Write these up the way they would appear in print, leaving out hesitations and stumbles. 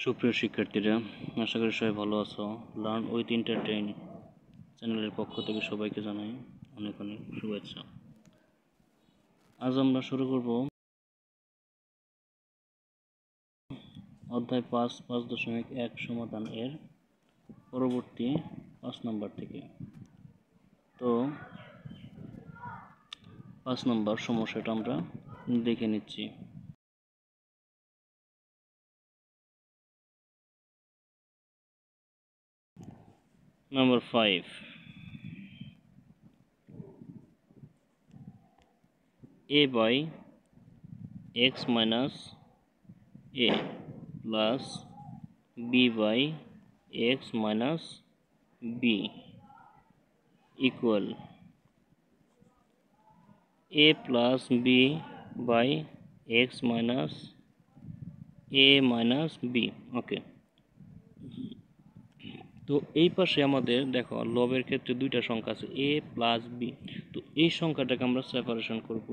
সুপ্রিয় শিক্ষার্থীরা, আশা করি সবাই ভালো আছো। লার্ন উইথ এন্টারটেইন চ্যানেলের পক্ষ থেকে সবাইকে জানাই অনেক অনেক শুভেচ্ছা। আজ আমরা শুরু করব অধ্যায় 5.5.1 সমাধান এর পরবর্তী 5 নম্বর থেকে। তো 5 নম্বর সমস্যাটা আমরা দেখে নিচ্ছি। Number 5. A by x minus a plus b by x minus b equal a plus b by x minus a minus b. ওকে, তো এই পাশে আমাদের দেখো লবের ক্ষেত্রে দুইটা সংখ্যা আছে a প্লাস b। তো এই সংখ্যাটাকে আমরা সেপারেশন করব।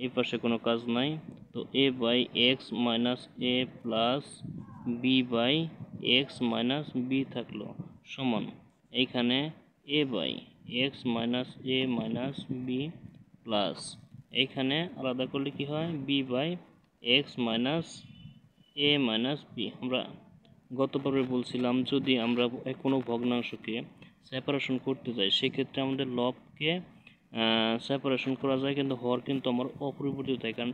এই পাশে কোনো কাজ নাই, তো a by x minus a plus b by x minus b থাকলো সমান এইখানে a by x minus A minus b plus এইখানে আলাদা করলে কি হয় b by x minus A minus b. আমরা গত পর্বে বলছিলাম যদি আমরা কোনো ভগ্নাংশকে সেপারেশন করতে যাই সেক্ষেত্রে আমাদের লবকে সেপারেশন করা যায়, কিন্তু হর কিন্তু আমার অপরিবর্তিত থাকে, কারণ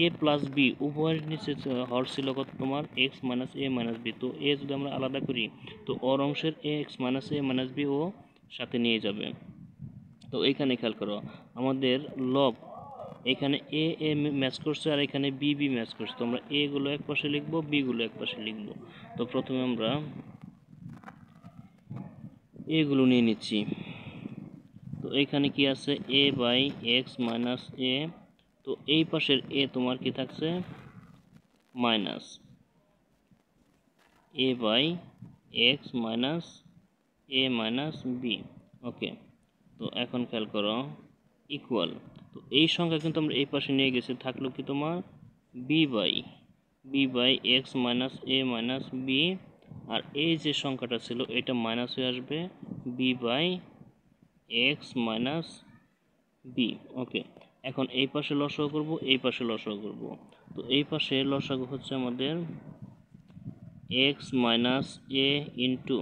এ প্লাস বি উভয়ের নিচে হর ছিল কত তোমার এক্স মাইনাস এ মাইনাস বি। তো এ যদি আমরা আলাদা করি তো অর অংশের এ এক্স মাইনাস এ মাইনাস বি ও সাথে নিয়ে যাবে। তো এইখানে খেয়াল করো আমাদের লব এখানে এ এ ম্যাচ করছে আর এখানে বি বি ম্যাচ করছে, তো আমরা এ গুলো এক পাশে লিখবো, বি গুলো এক পাশে লিখবো। তো প্রথমে আমরা এ গুলো নিয়ে নিচ্ছি। তো এখানে কি আছে A by x minus A, তো এই পাশের এ তোমার কি থাকছে minus A by x minus A minus B. Okay, তো এখন খেয়াল করো ইকুয়াল, তো এই সংখ্যা কিন্তু আমরা এই পাশে নিয়ে গেছি, থাকলো কি তোমার B by x minus A minus B, আর এই যে সংখ্যাটা ছিল এটা মাইনাস হয়ে আসবে B by x minus B. Okay, এখন এই পাশে লসাগু করব, এই পাশে লসাগু করব। তো এই পাশে লসাগু হচ্ছে আমাদের এক্স মাইনাস এ ইন্টু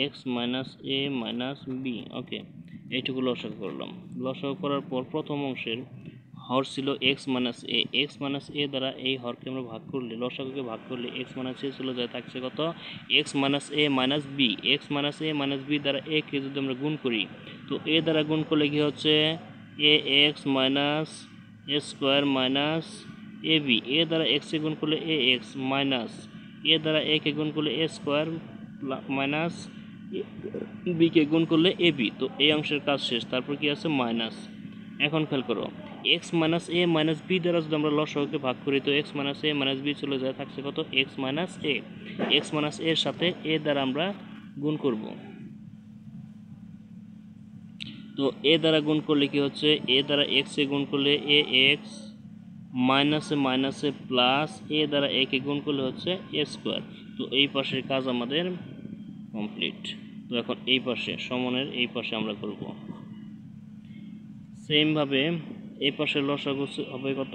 এক্স মাইনাস এ মাইনাস বি। ওকে, এইটুকু লসাগু করলাম। লসাগু করার পর প্রথম অংশের হর ছিল এক্স মাইনাস এ, এক্স মাইনাস এ দ্বারা এই হরকে আমরা ভাগ করলে লসাগুকে ভাগ করলে এক্স মাইনাস এ চলে যায়, থাকছে কত এক্স মাইনাস এ মাইনাস বি। এক্স মাইনাস এ মাইনাস বি দ্বারা এ কে যদি আমরা গুণ করি তো এ দ্বারা গুণ করলে কি হচ্ছে এ x minus A square minus A B. এ দ্বারা এক্সে গুণ করলে এ এক্স মাইনাস এ দ্বারা এ কে গুণ করলে এ স্কোয়ার মাইনাস বি কে গুণ করলে এ বি। তো এই অংশের কাজ শেষ, তারপর কি আছে মাইনাস। এখন খেয়াল করো এক্স মাইনাস এ মাইনাস বি দ্বারা যদি আমরা লসাগুকে ভাগ করি তো এক্স মাইনাস এ মাইনাস বি চলে যায়, থাকছে কত এক্স মাইনাস এ। এক্স মাইনাস এর সাথে এ দ্বারা আমরা গুণ করব। তো এ দ্বারা গুণ করলে কি হচ্ছে এ দ্বারা এক্স এ গুণ করলে এ এক্স মাইনাসে প্লাস এ দ্বারা এ কে গুণ করলে হচ্ছে এ স্কোয়ার। তো এই পাশের কাজ আমাদের কমপ্লিট। তো এখন এই পাশে সমানের এই পাশে আমরা করব সেমভাবে এই পাশের লসাগু হবে কত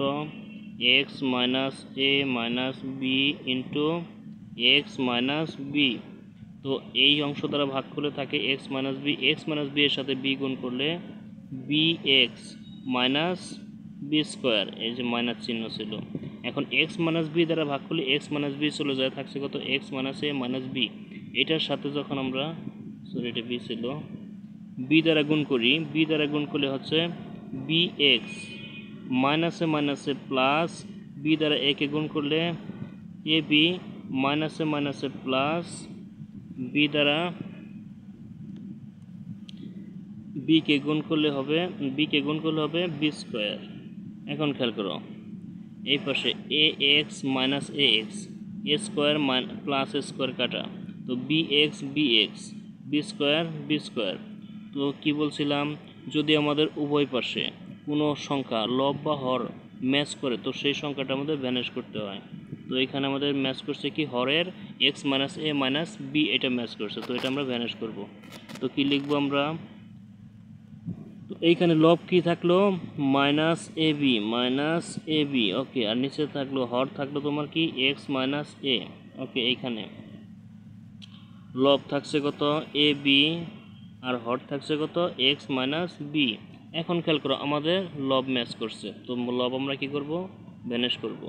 এক্স মাইনাস এ minus B into X minus B. তো এই অংশ দ্বারা ভাগ করলে থাকে X minus B, X minus B এর সাথে বি গুণ করলে B X minus B square, এই যে মাইনাস চিহ্ন ছিল। এখন এক্স মাইনাস বি দ্বারা ভাগ করলে এক্স মাইনাস বি চলে যায়, থাকছে কত এক্স মাইনাস এ মাইনাস বি। এটার সাথে যখন আমরা এটা বি ছিল বি দ্বারা গুণ করি, বি দ্বারা গুণ করলে হচ্ছে বি এক্স মাইনাসে প্লাস বি দ্বারা এ কে গুণ করলে এ বি মাইনাসে প্লাস বি দ্বারা বি কে গুণ করলে হবে বি স্কোয়ার। এখন খেয়াল করো এই পাশে এ এক্স মাইনাস এ এক্স এ স্কোয়ার প্লাস এ স্কোয়ার কাটা, তো বি এক্স বি স্কোয়ার। তো কি বলছিলাম যদি আমাদের উভয় পাশে কোনো সংখ্যা লব বা হর ম্যাচ করে তো সেই সংখ্যাটা আমাদের ভ্যানিশ করতে হয়। তো তো এখানে আমাদের ম্যাচ করছে কি হরের এক্স মাইনাস এ মাইনাস বি, এটা ম্যাচ করছে। তো এটা আমরা ভ্যানিশ করব। তো কি লিখবো আমরা, তো এইখানে লব কি থাকলো মাইনাস এ বি, ওকে। আর নিচে থাকলো হর থাকলো তোমার কি এক্স মাইনাস এ, ওকে। এইখানে লব থাকছে কত এ বি, আর হর থাকছে কত এক্স মাইনাস বি। এখন খেয়াল করো আমাদের লব ম্যাচ করছে, তো লব আমরা কি করব, ভ্যানিশ করব।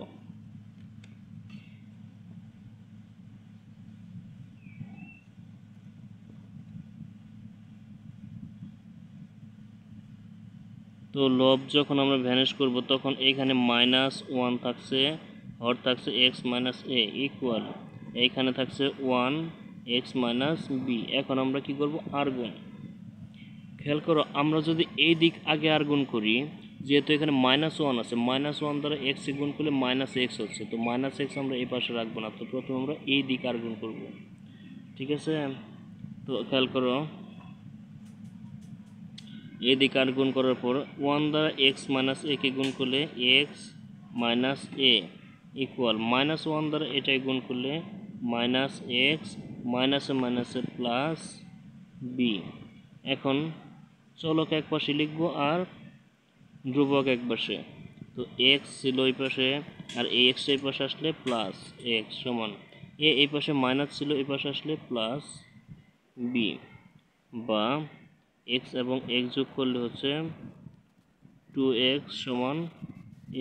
তো লব যখন আমরা ভ্যানিশ করব তখন এইখানে মাইনাস ওয়ান থাকছে, হর থাকছে এক্স মাইনাস এ ইকুয়াল, এইখানে থাকছে ওয়ান এক্স মাইনাস বি। এখন আমরা কি করব, আর গুণ। খেয়াল করো আমরা যদি এই দিক আগে আর গুণ করি, যেহেতু এখানে মাইনাস ওয়ান আছে, মাইনাস ওয়ান দ্বারা এক্স গুণ করলে মাইনাস এক্স হচ্ছে, তো মাইনাস এক্স আমরা এই পাশে রাখবো না, তো প্রথমে আমরা এই দিক আর গুণ করব, ঠিক আছে। তো খেয়াল করো এই দিক আর গুণ করার পর ওয়ান দ্বারা এক্স মাইনাস এ কে গুণ করলে এক্স মাইনাস এ ইকুয়াল মাইনাস ওয়ান দ্বারা এটাই গুণ করলে মাইনাস এক্স মাইনাসে মাইনাসে প্লাস বি। এখন চলক এক পাশে লিখবো আর ধ্রুবক এক পাশে। তো এক্স ছিল এই পাশে, আর এ এক্স এই পাশে আসলে প্লাস এক্স সমান এ এই পাশে মাইনাস ছিল এই পাশে আসলে প্লাস বি, বা এক্স এবং এক্স যোগ করলে হচ্ছে 2x সমান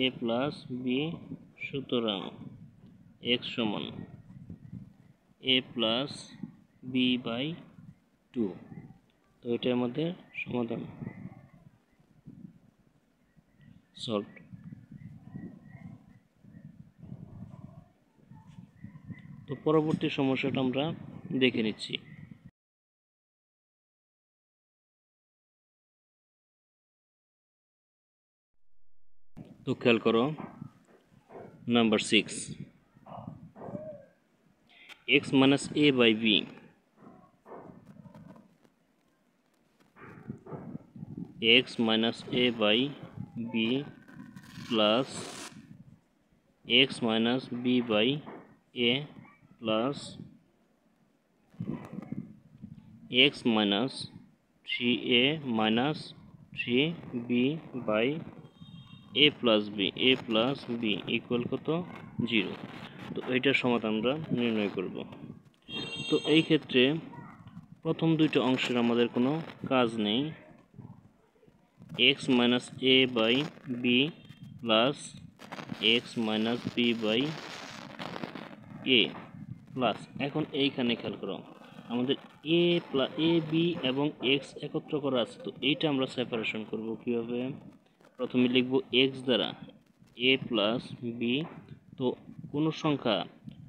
a প্লাস বি। সুতরাং এক্স সমান a প্লাস বি বাই 2। তো এটা আমাদের সমাধান সলভ। তো পরবর্তী সমস্যাটা আমরা দেখে নিচ্ছি। তো খেয়াল করো number 6, x minus a by b x minus a by b plus x minus b by a plus x minus 3a minus 3b by a plus b equal কত 0। তো এইটার সমাধান আমরা নির্ণয় করব। তো এই ক্ষেত্রে প্রথম দুইটা অংশের আমাদের কোনো কাজ নেই, x minus a by b plus x minus b by a plus, এখন এইখানে খেয়াল করো আমাদের এ বি এবং এক্স একত্র করা আছে, তো এইটা আমরা সেপারেশন করব কীভাবে। প্রথমে লিখব এক্স দ্বারা এ প্লাস বি। তো কোনো সংখ্যা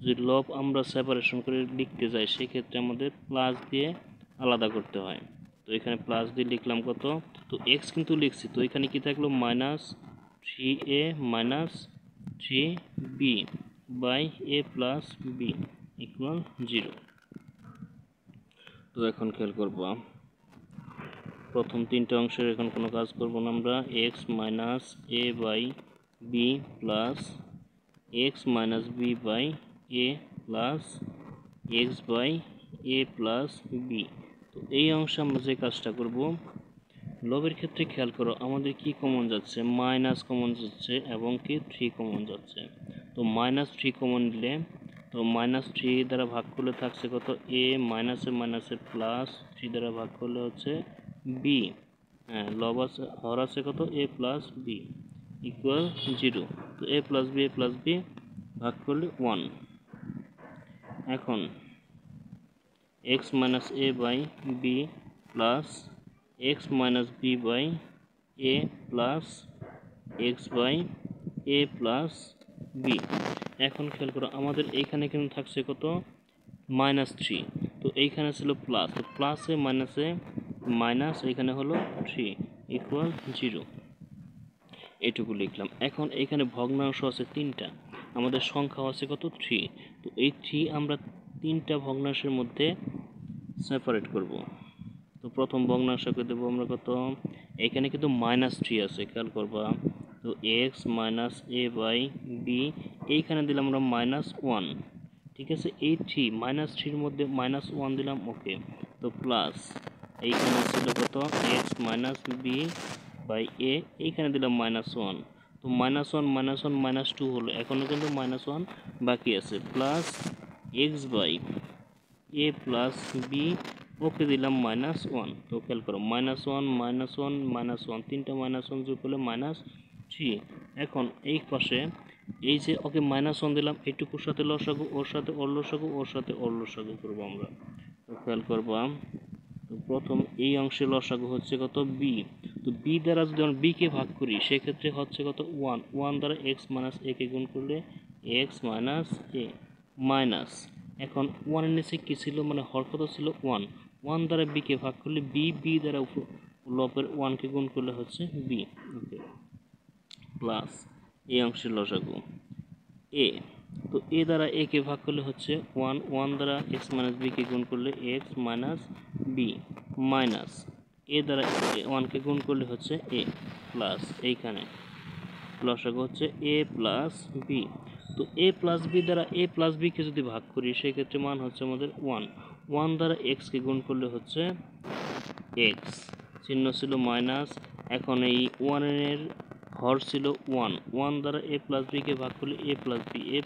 যদি লব আমরা সেপারেশন করে লিখতে যাই সেক্ষেত্রে আমাদের প্লাস দিয়ে আলাদা করতে হয়। তো এখানে প্লাস দিয়ে লিখলাম কত, তো এক্স কিন্তু লিখছি, তো এখানে কি থাকলো minus 3a minus 3b by A plus b equal 0। তো এখন খেয়াল করব প্রথম তিনটা অংশের এখন কোনো কাজ করব না আমরা, x minus A by b plus x minus b by A plus x by A plus b. তো এই অংশে আমরা যে কাজটা করব, লবের ক্ষেত্রে খেয়াল করো আমাদের কি কমন যাচ্ছে, মাইনাস কমন যাচ্ছে এবং কি 3 কমন যাচ্ছে। তো মাইনাস 3 কমন নিলে, তো মাইনাস 3 দ্বারা ভাগ করলে থাকছে কত এ মাইনাসে মাইনাসে প্লাস 3 দ্বারা ভাগ করলে হচ্ছে বি, হ্যাঁ লব আছে হর আছে কত এ প্লাস বি ইকুয়াল 0। তো এ প্লাস বি ভাগ করলে 1। এখন x minus A by b plus x minus b by A plus x by A plus b. এখন খেয়াল করো আমাদের এইখানে কিন্তু থাকছে কত মাইনাস 3, তো এইখানে ছিল প্লাস, তো প্লাসে মাইনাসে মাইনাস, এখানে হলো 3 ইকুয়াল 0। এটুকু লিখলাম। এখন এখানে ভগ্নাংশ আছে 3টা, আমাদের সংখ্যা আছে কত 3, তো এই 3 আমরা 3টা ভগ্নাংশের মধ্যে সেপারেট করব। তো প্রথম ভগ্নাংশকে দেবো আমরা কত, এখানে কিন্তু মাইনাস 3 আছে খেয়াল করবা, তো x minus A by b, এইখানে দিলাম আমরা -1, ঠিক আছে। এই -3 মধ্যে -1 দিলাম, ওকে। তো প্লাস এইখানে ছিল কত, এক্স মাইনাস বি বাই এ, এইখানে দিলাম -1, তো -1 -1 -2 হলো, এখনও কিন্তু -1 বাকি আছে, plus x by A plus B, okay দিলাম -1। তো খেয়াল করো -1 -1 -1, তিনটা -1 যোগ করলে -3। এখন এই পাশে এই যে ওকে -1 দিলাম, এইটুকুর সাথে লসাগু, ওর সাথে ওর লসাগু, ওর সাথে ওর লসাগু করবো আমরা। তো খেয়াল করবা, তো প্রথম এই অংশে লসাগু হচ্ছে কত, বি। তো বি দ্বারা যদি আমরা বিকে ভাগ করি সেক্ষেত্রে হচ্ছে কত, 1 দ্বারা এক্স মাইনাস এ কে গুণ করলে এক্স মাইনাস এ মাইনাস, এখন 1 এর নিচে কী ছিল, মানে হর কত ছিল 1 দ্বারা বিকে ভাগ করলে বি দ্বারা লবের 1কে গুণ করলে হচ্ছে বি, ওকে। প্লাস এই অংশের লসাগু এ, তো এ দ্বারা এ কে ভাগ করলে হচ্ছে 1 দ্বারা এক্স মাইনাস বি কে গুণ করলে এক্স মাইনাস বি মাইনাস এ দ্বারা 1কে গুণ করলে হচ্ছে এ, প্লাস এইখানে লসাগু হচ্ছে এ প্লাস বি। তো এ প্লাস বি দ্বারা এ প্লাস বিকে যদি ভাগ করি সেক্ষেত্রে মান হচ্ছে আমাদের 1 দ্বারা এক্সকে গুণ করলে হচ্ছে এক্স, চিহ্ন ছিল মাইনাস, এখন এই 1 এর হর ছিল 1 দ্বারা এ প্লাস বিকে ভাগ করলে এ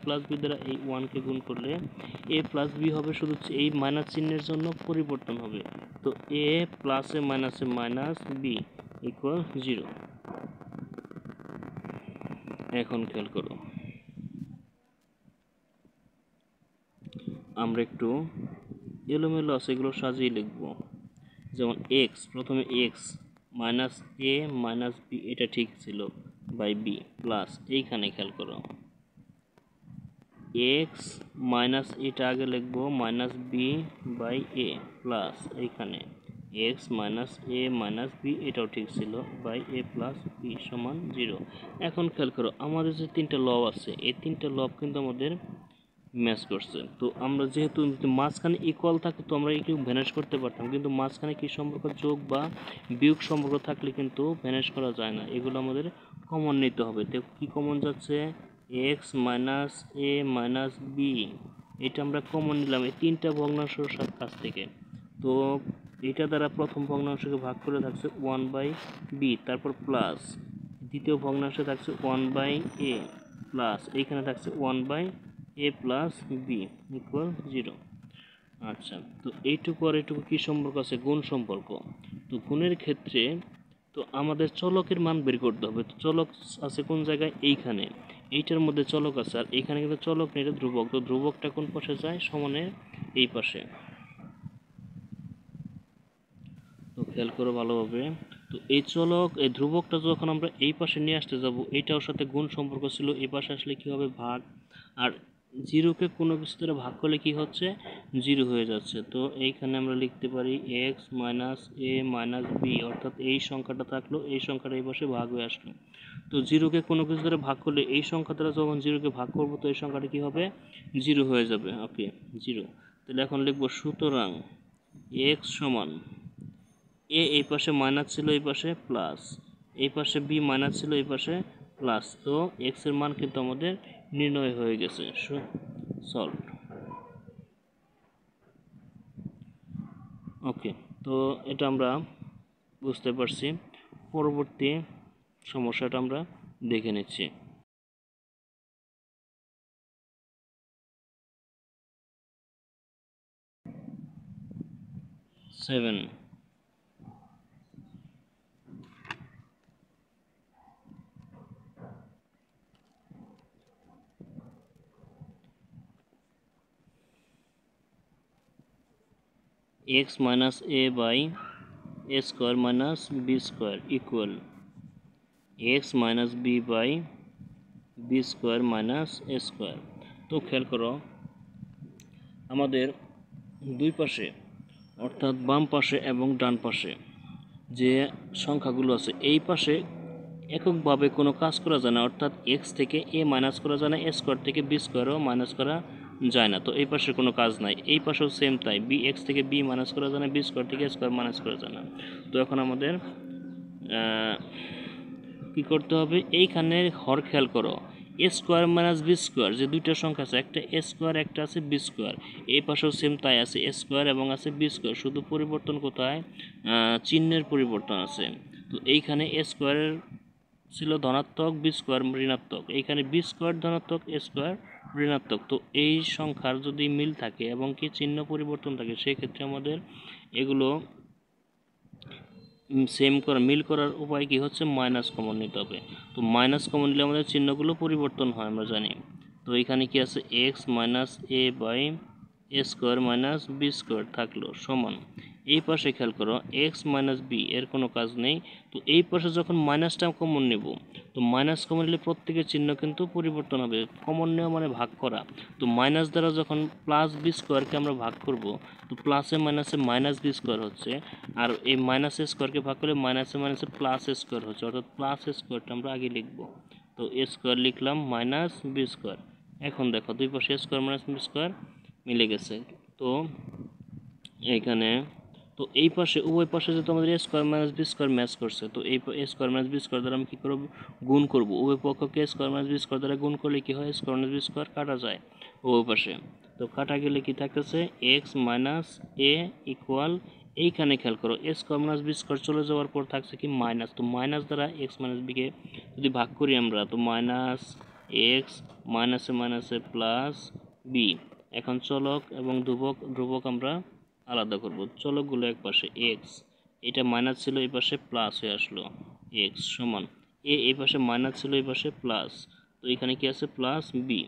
প্লাস বি দ্বারা এই 1কে গুণ করলে এ প্লাস বি হবে, শুধু এই মাইনাস চিহ্নের জন্য পরিবর্তন হবে। তো এ প্লাসে মাইনাসে মাইনাস বি ইকুয়াল 0। এখন খেয়াল করো, আমরা একটু এলোমেলো আছে এগুলো সাজিয়ে লিখব। যেমন এক্স, প্রথমে এক্স মাইনাস এ মাইনাস বি, এটা ঠিক ছিল, বাই বি, প্লাস এইখানে খেয়াল করো এক্স মাইনাস এটা আগে লিখবো minus b by A, plus এইখানে এক্স মাইনাস এ মাইনাস বি, এটাও ঠিক ছিল, বাই এ প্লাস বি সমান 0। এখন খেয়াল করো আমাদের যে তিনটা লব আছে এই তিনটা লব কিন্তু আমাদের ম্যাচ করছে। তো আমরা যেহেতু মাঝখানে ইকুয়াল থাকে তো আমরা একটু ভ্যানিশ করতে পারতাম, কিন্তু মাঝখানে কি সম্পর্ক, যোগ বা বিয়োগ সম্পর্ক থাকলে কিন্তু ভ্যানিশ করা যায় না, এগুলো আমাদের কমন নিতে হবে। তো কি কমন যাচ্ছে, এক্স মাইনাস এ মাইনাস বি, এটা আমরা কমন নিলাম এই তিনটা ভগ্নাংশের কাছ থেকে। তো এটা দ্বারা প্রথম ভগ্নাংশকে ভাগ করে থাকছে 1/b, তারপর প্লাস দ্বিতীয় ভগ্নাংশে থাকছে 1/a, প্লাস এইখানে থাকছে 1/a প্লাস বি ইকুয়াল 0। আচ্ছা, তো এইটুকু আর এইটুকু কী সম্পর্ক আছে, গুণ সম্পর্ক। তো গুণের ক্ষেত্রে তো আমাদের চলকের মান বের করতে হবে। তো চলক আছে কোন জায়গায়, এইখানে, এইটার মধ্যে চলক আছে, আর এইখানে কিন্তু চলক নেই, এটা ধ্রুবক। তো ধ্রুবকটা কোন পাশে যায়, সমানের এই পাশে। তো খেয়াল করো ভালোভাবে, তো এই চলক এই ধ্রুবকটা যখন আমরা এই পাশে নিয়ে আসতে যাব, এইটার সাথে গুণ সম্পর্ক ছিল, এই পাশে আসলে কি হবে, ভাগ। আর জিরোকে কোনো কিছু দ্বারা ভাগ করলে কি হচ্ছে, 0 হয়ে যাচ্ছে। তো এইখানে আমরা লিখতে পারি এক্স মাইনাস এ মাইনাস বি, অর্থাৎ এই সংখ্যাটা থাকলো, এই সংখ্যাটা এই পাশে ভাগ হয়ে আসলো। তো জিরোকে কোনো কিছু দ্বারা ভাগ করলে এই সংখ্যা দ্বারা যখন জিরোকে ভাগ করবো তো এই সংখ্যাটা কি হবে, 0 হয়ে যাবে, ওকে 0। তাহলে এখন লিখবো সুতরাং এক্স সমান এ এই পাশে মাইনাস ছিল, এই পাশে প্লাস, এই পাশে বি মাইনাস ছিল, এই পাশে প্লাস। তো এক্স এর মান কিন্তু আমাদের নির্ণয় হয়ে গেছে, সলভ। ওকে, তো এটা আমরা বুঝতে পারছি। পরবর্তী সমস্যাটা আমরা দেখে নিচ্ছি। 7 x minus a by a square minus b square equal x minus b by b square minus a square। তো খেয়াল করো আমাদের দুই পাশে অর্থাৎ বাম পাশে এবং ডান পাশে যে সংখ্যাগুলো আছে, এই পাশে এককভাবে কোনো কাজ করা যায় না, অর্থাৎ এক্স থেকে এ মাইনাস করা যায় না, এ স্কোয়ার থেকে বি স্কোয়ারও মাইনাস করা যায় না। তো এই পাশে কোনো কাজ নাই, এই পাশেও সেম তাই, বি এক্স থেকে বি মাইনাস করা যায় না, বি স্কোয়ার থেকে স্কোয়ার মাইনাস করা যায় না। তো এখন আমাদের কি করতে হবে, এইখানে হর খেয়াল করো, এ স্কোয়ার মাইনাস বি স্কোয়ার, যে দুইটা সংখ্যা আছে, একটা এ স্কোয়ার একটা আছে বি স্কোয়ার, এই পাশেও সেম তাই আছে, এ স্কোয়ার এবং আছে বি স্কোয়ার, শুধু পরিবর্তন কোথায়, চিহ্নের পরিবর্তন আছে। তো এইখানে এ স্কোয়ারের ছিল ধনাত্মক, বি স্কোয়ার ঋণাত্মক, এইখানে বি স্কোয়ার ধনাত্মক, এ স্কোয়ার ঋণাত্মক। তো এই সংখ্যার যদি মিল থাকে এবং কি চিহ্ন পরিবর্তন থাকে, সেক্ষেত্রে আমাদের এগুলো সেম করা, মিল করার উপায় কি হচ্ছে, মাইনাস কমন নিতে হবে। তো মাইনাস কমন নিলে আমাদের চিহ্নগুলো পরিবর্তন হয়, আমরা জানি। তো এখানে কি আছে, x minus A by a square minus B square থাকলো সমান, এই পাশে খেয়াল করো এক্স মাইনাস বি, এর কোনো কাজ নেই। তো এই পাশে যখন মাইনাসটা কমন নেব, তো মাইনাস কমন নিলে প্রত্যেকের চিহ্ন কিন্তু পরিবর্তন হবে, কমন নেওয়া মানে ভাগ করা। তো মাইনাস দ্বারা যখন প্লাস বি স্কোয়ারকে আমরা ভাগ করব, তো প্লাসে মাইনাসে মাইনাস বি স্কোয়ার হচ্ছে, আর এই মাইনাস স্কোয়ারকে ভাগ করলে মাইনাসে মাইনাসে প্লাস স্কোয়ার হচ্ছে, অর্থাৎ প্লাস স্কোয়ারটা আমরা আগে লিখব। তো এ স্কোয়ার লিখলাম মাইনাস বি স্কোয়ার। এখন দেখো দুই পাশে স্কোয়ার মাইনাস বি স্কোয়ার মিলে গেছে। তো এইখানে, তো এই পাশে উভয় পাশে যেহেতু আমাদের A square minus B square match করছে, তো এই A square minus B square দ্বারা আমি কী করব, গুণ করব। উভয় পক্ষকে স্কোয়ার মাইনাস বি স্কোয়ার দ্বারা গুণ করলে কী হয়, স্কোয়ার মাইনাস বি স্কোয়ার কাটা যায় উভয় পাশে। তো কাটা গেলে কি থাকতেছে, এক্স মাইনাস এ ইকুয়াল, এইখানে খেয়াল করো এ স্কোয়ার মাইনাস বি স্কোয়ার চলে যাওয়ার পর থাকছে কি মাইনাস, তো মাইনাস দ্বারা এক্স মাইনাস বিকে যদি ভাগ করি আমরা, তো মাইনাস এক্স মাইনাসে মাইনাসে প্লাস বি। এখন চলক এবং ধ্রুবক আমরা আলাদা করব, চলকগুলো এক পাশে এক্স, এটা মাইনাস ছিল এই পাশে প্লাস হয়ে আসলো, এক্স সমান এ, এই পাশে মাইনাস ছিল এই পাশে প্লাস, তো এখানে কি আছে প্লাস বি।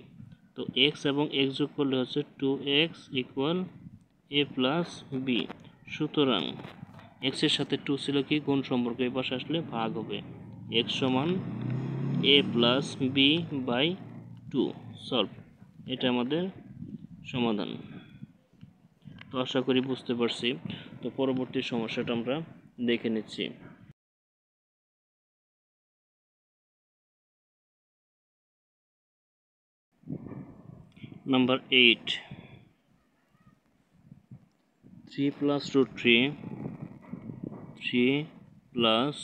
তো এক্স এবং এক্স যোগ করলে হচ্ছে 2x ইকুয়াল এ প্লাস বি। সুতরাং এক্সের সাথে 2 ছিল কি গুণ সম্পর্ক, এই পাশে আসলে ভাগ হবে, এক্স সমান এ প্লাস বি বাই 2। সলভ, এটা আমাদের সমাধান। তো আশা করি বুঝতে পারছি। তো পরবর্তী সমস্যাটা আমরা দেখে নিচ্ছি। Number 8, 3 plus root 3 plus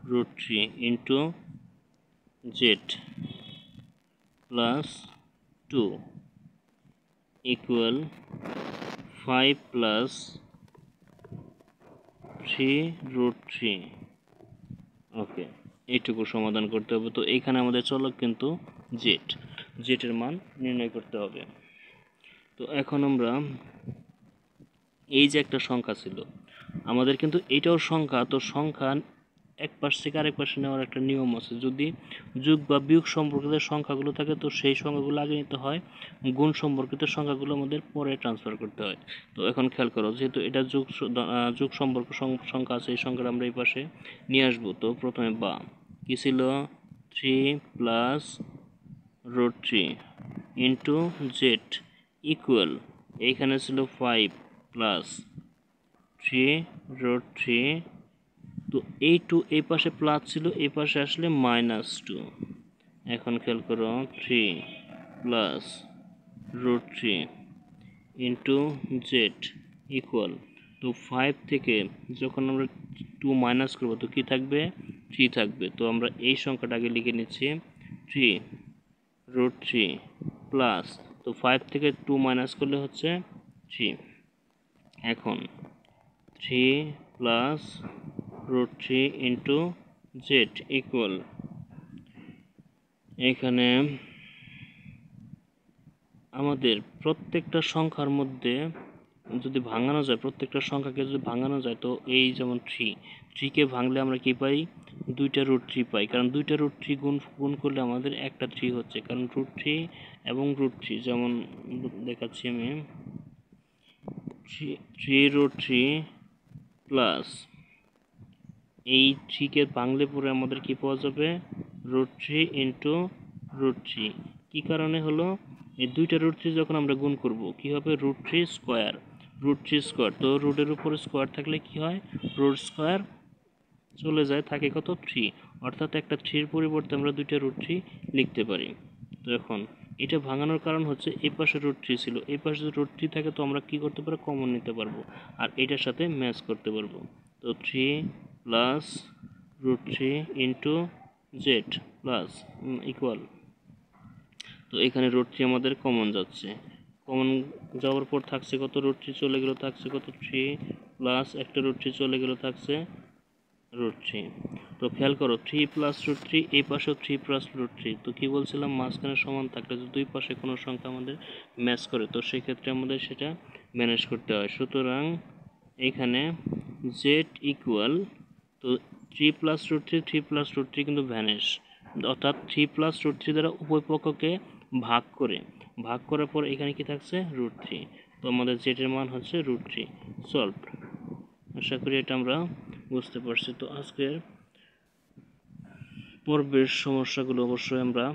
root 3 into z plus 2 equal 5 plus 3 root 3। ওকে, এইটুকু সমাধান করতে হবে। তো এইখানে আমাদের চলক কিন্তু জেটের মান নির্ণয় করতে হবে। তো এখন আমরা এই যে একটা সংখ্যা ছিল আমাদের, কিন্তু এটাও সংখ্যা, তো সংখ্যা এক পাশ থেকে আরেক পাশে নেওয়ার একটা নিয়ম আছে। যদি যোগ বা বিয়োগ সম্পর্কিত সংখ্যাগুলো থাকে, তো সেই সংখ্যাগুলো আগে নিতে হয়, গুণ সম্পর্কিত সংখ্যাগুলো আমাদের পরে ট্রান্সফার করতে হয়। তো এখন খেয়াল করো, যেহেতু এটা যোগ সম্পর্ক সংখ্যা আছে, এই সংখ্যাটা আমরা এই পাশে নিয়ে আসবো। তো প্রথমে বা কী ছিল, 3 plus root 3 into z equal, এইখানে ছিল 5 প্লাস 3 রুট 3। তো এই 2 এই পাশে প্লাস ছিল, এই পাশে আসলে -2। এখন খেয়াল করো 3 plus root 3 into z equal, তো 5 থেকে যখন আমরা 2 মাইনাস করবো, তো কী থাকবে, 3 থাকবে। তো আমরা এই সংখ্যাটা আগে লিখে নিচ্ছি, 3 রুট 3 প্লাস, তো 5 থেকে 2 মাইনাস করলে হচ্ছে 3। এখন 3 plus root 3 into z equal, এখানে আমাদের প্রত্যেকটা সংখ্যার মধ্যে যদি ভাঙানো যায়, প্রত্যেকটা সংখ্যাকে যদি ভাঙানো যায়, তো এই যেমন 3কে ভাঙলে আমরা কি পাই, 2টা রুট 3 পাই, কারণ 2টা রুট 3 গুণ করলে আমাদের একটা 3 হচ্ছে, কারণ রুট 3 এবং রুট 3 যেমন দেখাচ্ছি আমি, 3 রুট 3 প্লাস এই 3কে ভাঙলে পরে আমাদের কি পাওয়া যাবে, রুট 3 ইন্টু রুট 3। কী কারণে হলো, এই 2টা রুট 3 যখন আমরা গুণ করব, কি হবে, রুট 3 স্কোয়ার, তো রুটের উপরে স্কোয়ার থাকলে কি হয়, রুট স্কোয়ার চলে যায়, থাকে কত, 3, অর্থাৎ একটা 3-র পরিবর্তে আমরা 2টা রুট 3 লিখতে পারি। তো এখন এটা ভাঙানোর কারণ হচ্ছে এই পাশে রুট 3 ছিল, এই পাশে যদি রুট 3 থাকে, তো আমরা কি করতে পারবো, কমন নিতে পারবো আর এটার সাথে ম্যাচ করতে পারবো। তো 3 plus root 3 into z plus equal, তো এখানে রুট থ্রি আমাদের কমন যাচ্ছে, কমন যাওয়ার পর থাকছে কত, রুট থ্রি চলে গেল, থাকছে কত থ্রি প্লাস একটা রুট থ্রি চলে গেল, থাকছে রুট থ্রি। তো খেয়াল করো থ্রি প্লাস রুট থ্রি, এই পাশেও থ্রি প্লাস রুট থ্রি, তো কী বলছিলাম মাঝখানে সমান থাকলে যদি দুই পাশে কোনো সংখ্যা আমাদের ম্যাচ করে তো সেক্ষেত্রে আমাদের সেটা ম্যানেজ করতে হয়। সুতরাং এখানে জেড ইকুয়াল, তো থ্রি প্লাস রুট থ্রি কিন্তু ভ্যানিশ, অর্থাৎ থ্রি প্লাস রুট থ্রি দ্বারা উভয় পক্ষকে ভাগ করার পর এখানে কি থাকছে রুট থ্রি, তো আমাদের জেডের মান হচ্ছে রুট থ্রি। সলভ। আশা করি এটা আমরা বুঝতে পারছি। তো আজকের পর্বের সমস্যাগুলো অবশ্যই আমরা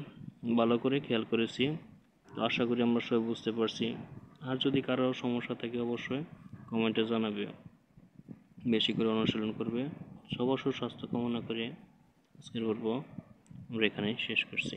ভালো করে খেয়াল করেছি, তো আশা করি আমরা সবাই বুঝতে পারছি। আর যদি কারো সমস্যা থাকে অবশ্যই কমেন্টে জানাবে, বেশি করে অনুশীলন করবে। সবার সুস্বাস্থ্য কামনা করে আজকের পর্ব আমরা এখানেই শেষ করছি।